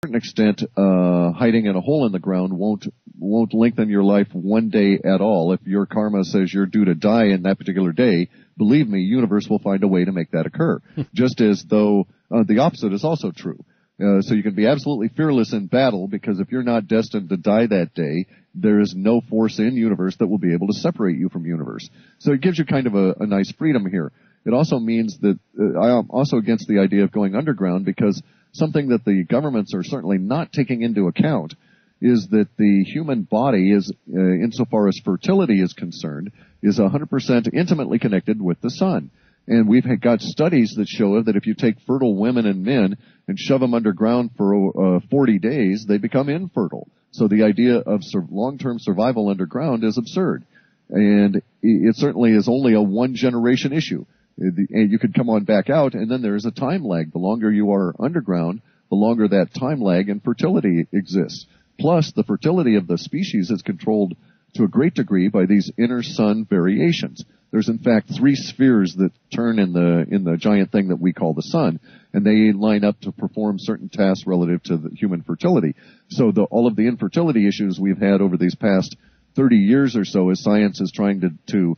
certain extent, hiding in a hole in the ground won't lengthen your life one day at all. If your karma says you're due to die in that particular day, believe me, universe will find a way to make that occur. Just as though the opposite is also true. So you can be absolutely fearless in battle, because if you're not destined to die that day, there is no force in universe that will be able to separate you from universe. So it gives you kind of a nice freedom here. It also means that I am also against the idea of going underground, because something that the governments are certainly not taking into account is that the human body is, insofar as fertility is concerned, is 100% intimately connected with the sun. And we've got studies that show that if you take fertile women and men and shove them underground for 40 days, they become infertile. So the idea of long-term survival underground is absurd. And it certainly is only a one-generation issue. And you could come on back out, and then there's a time lag. The longer you are underground, the longer that time lag and fertility exists. Plus, the fertility of the species is controlled to a great degree by these inner sun variations. There's in fact 3 spheres that turn in the giant thing that we call the sun, and they line up to perform certain tasks relative to the human fertility. So all of the infertility issues we've had over these past 30 years or so, as science is trying to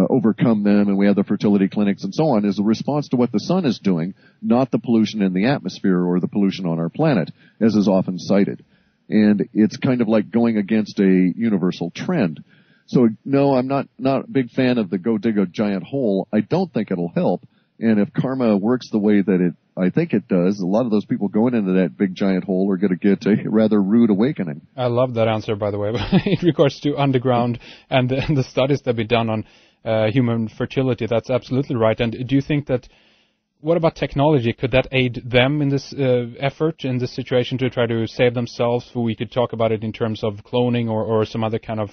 overcome them, and we have the fertility clinics and so on, is a response to what the sun is doing, not the pollution in the atmosphere or the pollution on our planet, as is often cited. And it's kind of like going against a universal trend. So, no, I'm not a big fan of the go dig a giant hole. I don't think it'll help. And if karma works the way that I think it does, a lot of those people going into that big giant hole are going to get a rather rude awakening. I love that answer, by the way, in regards to underground and the studies that have been done on human fertility. That's absolutely right. And do you think that, what about technology? Could that aid them in this effort, in this situation, to try to save themselves? We could talk about it in terms of cloning or some other kind of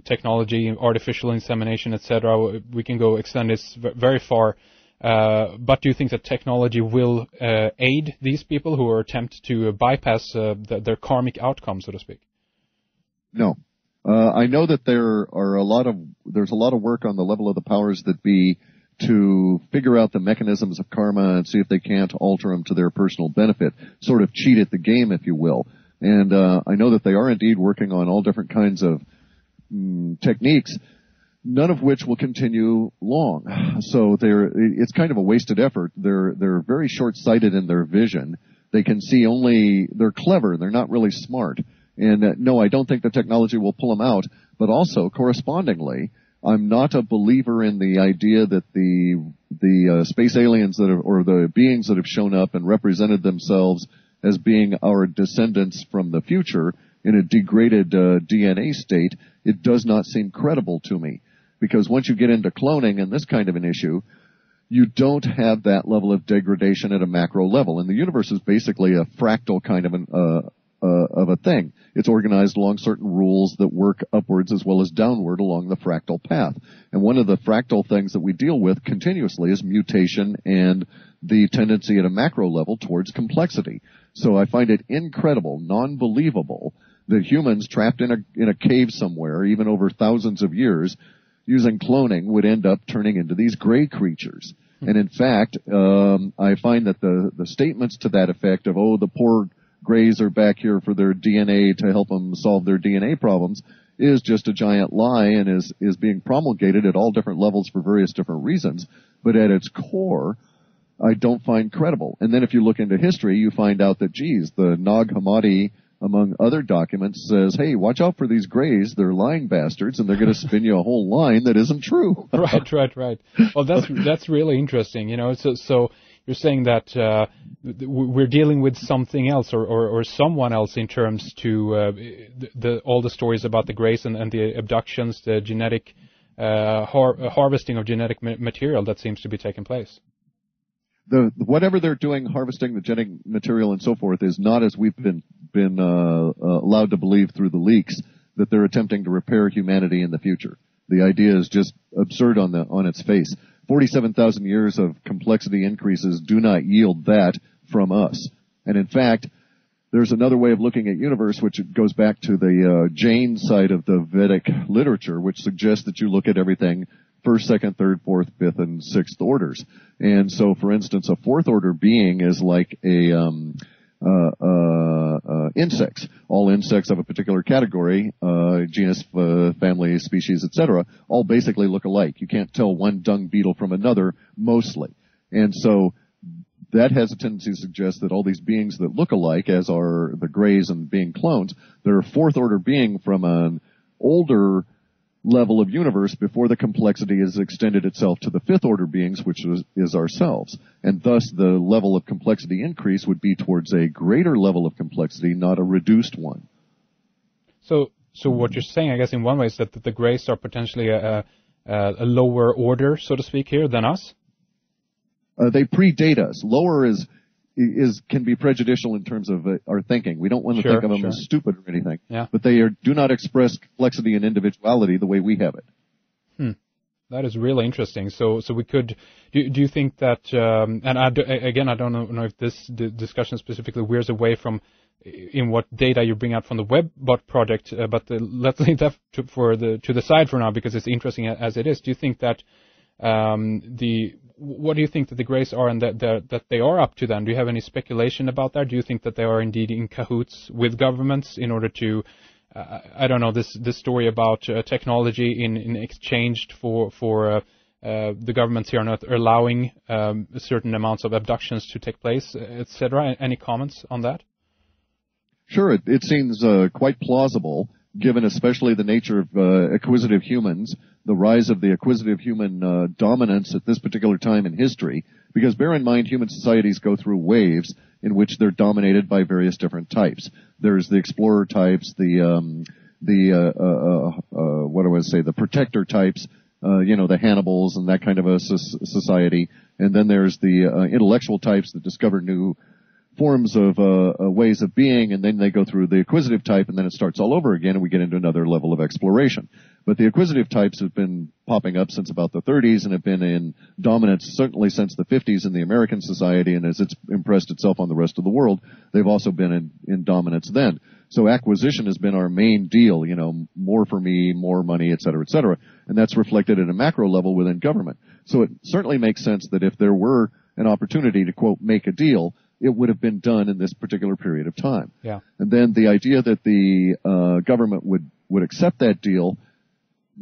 technology, artificial insemination, etc. We can extend this very far. But do you think that technology will aid these people who are attempt to bypass their karmic outcome, so to speak? No. I know that there's a lot of work on the level of the powers that be to figure out the mechanisms of karma and see if they can't alter them to their personal benefit, sort of cheat at the game, if you will. And I know that they are indeed working on all different kinds of techniques, none of which will continue long. So it's kind of a wasted effort. They're very short-sighted in their vision. They can see they're clever, they're not really smart. And no, I don't think the technology will pull them out, but also, correspondingly, I'm not a believer in the idea that the space aliens or the beings that have shown up and represented themselves as being our descendants from the future in a degraded DNA state. It does not seem credible to me, because once you get into cloning and this kind of an issue, you don't have that level of degradation at a macro level. And the universe is basically a fractal kind of a thing. It's organized along certain rules that work upwards as well as downward along the fractal path. And one of the fractal things that we deal with continuously is mutation and the tendency at a macro level towards complexity. So I find it incredible, non-believable, that humans trapped in a cave somewhere, even over thousands of years, using cloning, would end up turning into these gray creatures. And in fact, I find that the statements to that effect of, the poor Greys are back here for their DNA to help them solve their DNA problems, is just a giant lie and is being promulgated at all different levels for various different reasons. But at its core, I don't find credible. And then if you look into history, you find out that, the Nag Hammadi, among other documents, says, hey, watch out for these Greys. They're lying bastards, and they're going to spin you a whole line that isn't true. Right. Well, that's really interesting. So you're saying that we're dealing with something else or someone else in terms to all the stories about the Greys and the abductions, the genetic harvesting of genetic material that seems to be taking place. Whatever they're doing, harvesting the genetic material and so forth, is not, as we've been allowed to believe through the leaks, that they're attempting to repair humanity in the future. The idea is just absurd on its face. 47,000 years of complexity increases do not yield that from us. And in fact, there's another way of looking at universe, which goes back to the Jain side of the Vedic literature, which suggests that you look at everything first, second, third, fourth, fifth, and sixth orders. And so, for instance, a fourth order being is like insects. All insects of a particular category, genus, family, species, etc., all basically look alike. You can't tell one dung beetle from another, mostly. And so that has a tendency to suggest that all these beings that look alike, as are the Greys and being clones, they're a fourth-order being from an older level of universe before the complexity has extended itself to the fifth-order beings, which is ourselves. And thus, the level of complexity increase would be towards a greater level of complexity, not a reduced one. So what you're saying, I guess, in one way, is that the Greys are potentially a lower order, so to speak, here than us? They predate us. Lower can be prejudicial in terms of our thinking. We don't want to think of them as stupid or anything. Yeah. But they do not express complexity and individuality the way we have it. That is really interesting. So we could. Do you think that? And I don't know if this discussion specifically veers away from in what data you bring out from the WebBot project. But let's leave that to the side for now, because it's interesting as it is. Do you think that what do you think that the Greys are and that they are up to then? Do you have any speculation about that? Do you think that they are indeed in cahoots with governments in order to, I don't know, this story about technology in exchange for the governments here on Earth allowing certain amounts of abductions to take place, etc. Any comments on that? Sure, it seems quite plausible, given especially the nature of acquisitive humans, the rise of the acquisitive human dominance at this particular time in history, because bear in mind, human societies go through waves in which they're dominated by various different types. There's the explorer types, the protector types, the Hannibals and that kind of a society, and then there's the intellectual types that discover new forms of ways of being, and then they go through the acquisitive type, and then it starts all over again, and we get into another level of exploration. But the acquisitive types have been popping up since about the 30s and have been in dominance certainly since the 50s in the American society, and as it's impressed itself on the rest of the world, they've also been in dominance then. So acquisition has been our main deal, more for me, more money, et cetera, and that's reflected at a macro level within government. So it certainly makes sense that if there were an opportunity to, quote, make a deal, it would have been done in this particular period of time. Yeah. And then the idea that the government would accept that deal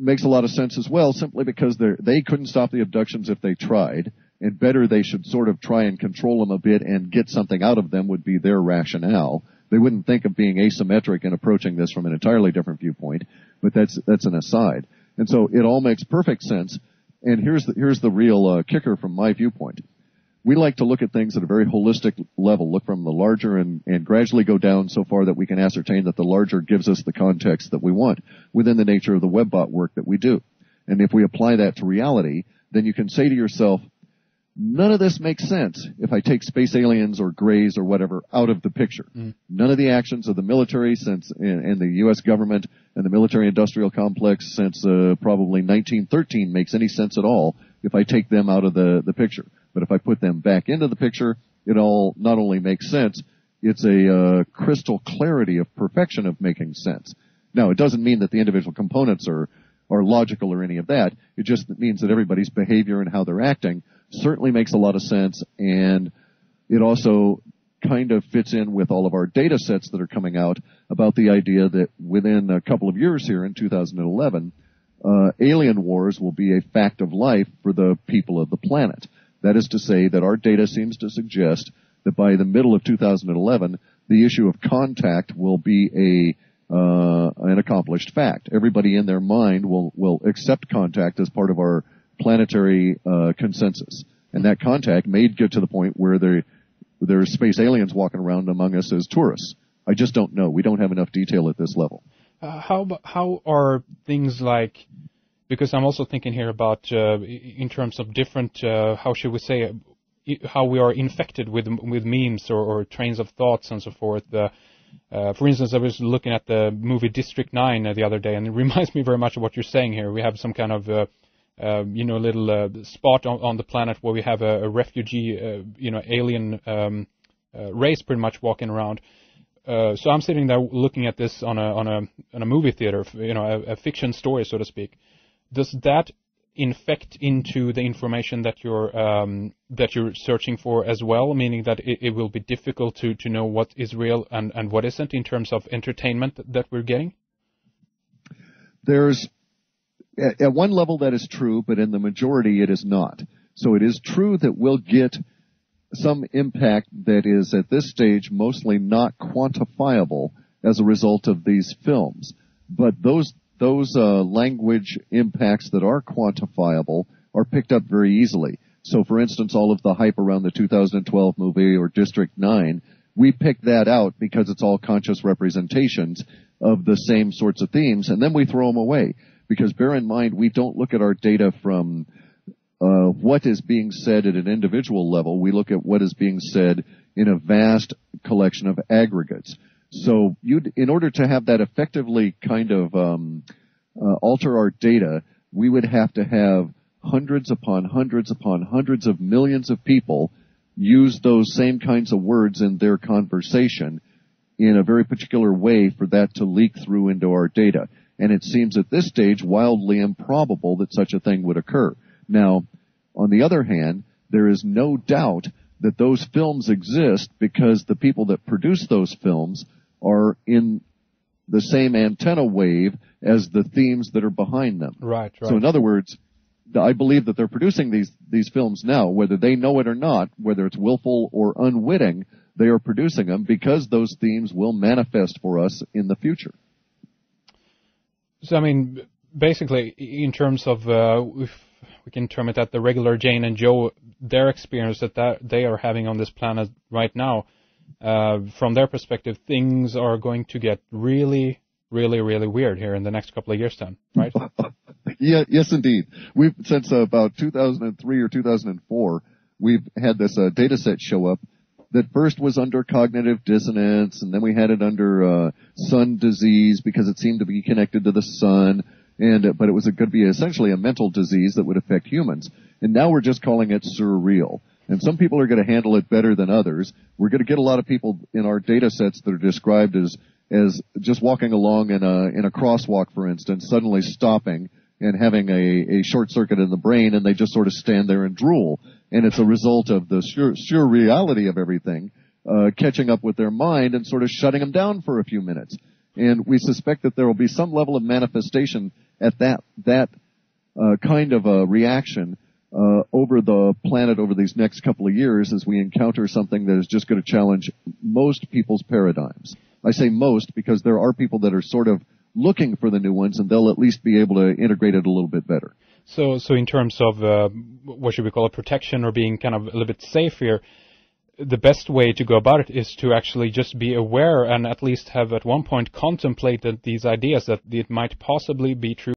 makes a lot of sense as well, simply because they couldn't stop the abductions if they tried, and better they should sort of try and control them a bit and get something out of them would be their rationale. They wouldn't think of being asymmetric and approaching this from an entirely different viewpoint, but that's an aside. And so it all makes perfect sense, and here's the real kicker from my viewpoint. We like to look at things at a very holistic level, look from the larger and gradually go down so far that we can ascertain that the larger gives us the context that we want within the nature of the WebBot work that we do. And if we apply that to reality, then you can say to yourself, none of this makes sense if I take space aliens or Greys or whatever out of the picture. None of the actions of the military and the U.S. government and the military-industrial complex since probably 1913 makes any sense at all if I take them out of the picture. But if I put them back into the picture, it all not only makes sense, it's a crystal clarity of perfection of making sense. Now, it doesn't mean that the individual components are logical or any of that. It just means that everybody's behavior and how they're acting certainly makes a lot of sense, and it also kind of fits in with all of our data sets that are coming out about the idea that within a couple of years here in 2011, alien wars will be a fact of life for the people of the planet. That is to say that our data seems to suggest that by the middle of 2011, the issue of contact will be an accomplished fact. Everybody in their mind will accept contact as part of our planetary consensus. And that contact may get to the point where there's space aliens walking around among us as tourists. I just don't know. We don't have enough detail at this level. How are things like, because I'm also thinking here about in terms of different, how should we say, how we are infected with memes or trains of thoughts and so forth. For instance, I was looking at the movie District 9 the other day, and it reminds me very much of what you're saying here. We have some kind of little spot on the planet where we have a refugee, alien race pretty much walking around. So I'm sitting there looking at this on a movie theater, a fiction story, so to speak. Does that infect into the information that you're searching for as well, meaning that it will be difficult to know what is real and what isn't in terms of entertainment that we're getting? There's, at one level that is true, but in the majority it is not. So it is true that we'll get some impact that is at this stage mostly not quantifiable as a result of these films. But those language impacts that are quantifiable are picked up very easily. So, for instance, all of the hype around the 2012 movie or District 9, we pick that out because it's all conscious representations of the same sorts of themes, and then we throw them away. Because bear in mind, we don't look at our data from what is being said at an individual level. We look at what is being said in a vast collection of aggregates. So in order to have that effectively kind of alter our data, we would have to have hundreds upon hundreds upon hundreds of millions of people use those same kinds of words in their conversation in a very particular way for that to leak through into our data. And it seems at this stage wildly improbable that such a thing would occur. Now, on the other hand, there is no doubt that those films exist because the people that produce those films are in the same antenna wave as the themes that are behind them. Right. So in other words, I believe that they're producing these films now, whether they know it or not, whether it's willful or unwitting, they are producing them because those themes will manifest for us in the future. So, I mean, basically, in terms of, if we can term it that the regular Jane and Joe, their experience that they are having on this planet right now, from their perspective, things are going to get really, really, really weird here in the next couple of years then, right? Yeah, yes, indeed. We've, since about 2003 or 2004, we've had this data set show up that first was under cognitive dissonance, and then we had it under sun disease because it seemed to be connected to the sun, but it was going to be essentially a mental disease that would affect humans. And now we're just calling it surreal. And some people are going to handle it better than others. We're going to get a lot of people in our data sets that are described as just walking along in a crosswalk, for instance, suddenly stopping and having a short circuit in the brain, and they just sort of stand there and drool. And it's a result of the sheer reality of everything catching up with their mind and sort of shutting them down for a few minutes. And we suspect that there will be some level of manifestation at that kind of a reaction over the planet over these next couple of years as we encounter something that is just going to challenge most people's paradigms. I say most because there are people that are sort of looking for the new ones, and they'll at least be able to integrate it a little bit better. So in terms of what should we call it, protection or being kind of a little bit safe here, the best way to go about it is to actually just be aware and at least have at one point contemplated these ideas that it might possibly be true.